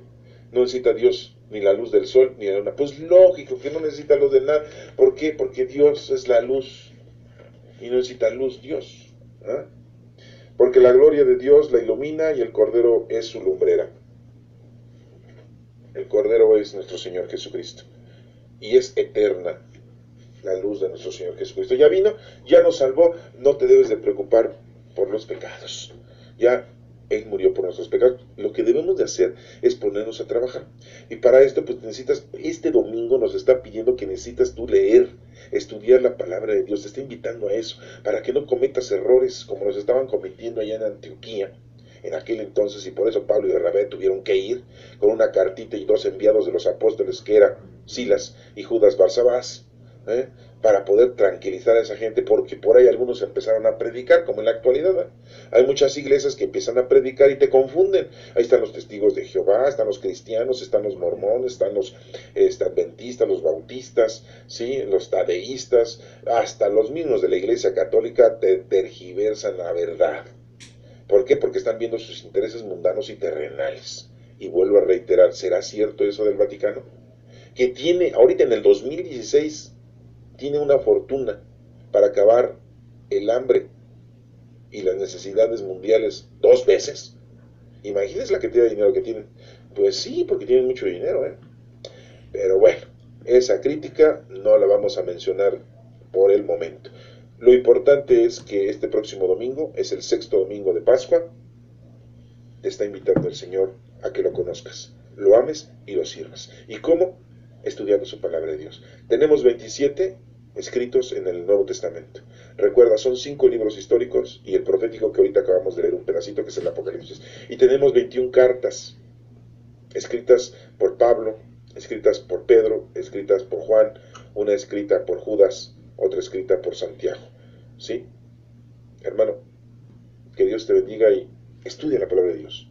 no necesita Dios ni la luz del sol ni la luna. Pues lógico que no necesita luz de nada. ¿Por qué? Porque Dios es la luz y no necesita luz Dios. ¿Ah? Porque la gloria de Dios la ilumina y el Cordero es su lumbrera. El Cordero es nuestro Señor Jesucristo. Y es eterna la luz de nuestro Señor Jesucristo. Ya vino, ya nos salvó, no te debes de preocupar por los pecados. Ya Él murió por nuestros pecados. Lo que debemos de hacer es ponernos a trabajar. Y para esto, pues necesitas, este domingo nos está pidiendo que necesitas tú leer, estudiar la palabra de Dios. Te está invitando a eso, para que no cometas errores como los estaban cometiendo allá en Antioquía en aquel entonces, y por eso Pablo y Bernabé tuvieron que ir con una cartita y 2 enviados de los apóstoles, que eran Silas y Judas Barsabás, para poder tranquilizar a esa gente, porque por ahí algunos empezaron a predicar, como en la actualidad. Hay muchas iglesias que empiezan a predicar y te confunden. Ahí están los testigos de Jehová, están los cristianos, están los mormones, están los adventistas, los bautistas, ¿sí? Los tadeístas, hasta los mismos de la iglesia católica te tergiversan la verdad. ¿Por qué? Porque están viendo sus intereses mundanos y terrenales. Y vuelvo a reiterar, ¿será cierto eso del Vaticano? Que tiene, ahorita en el 2016, tiene una fortuna para acabar el hambre y las necesidades mundiales 2 veces. Imagínense la cantidad de dinero que tienen. Pues sí, porque tienen mucho dinero, ¿eh? Pero bueno, esa crítica no la vamos a mencionar por el momento. Lo importante es que este próximo domingo es el 6º domingo de Pascua. Te está invitando el Señor a que lo conozcas, lo ames y lo sirvas. ¿Y cómo? Estudiando su palabra de Dios. Tenemos 27 escritos en el Nuevo Testamento. Recuerda, son 5 libros históricos y el profético que ahorita acabamos de leer un pedacito, que es el Apocalipsis. Y tenemos 21 cartas escritas por Pablo, escritas por Pedro, escritas por Juan, una escrita por Judas, otra escrita por Santiago. ¿Sí? Hermano, que Dios te bendiga y estudia la palabra de Dios.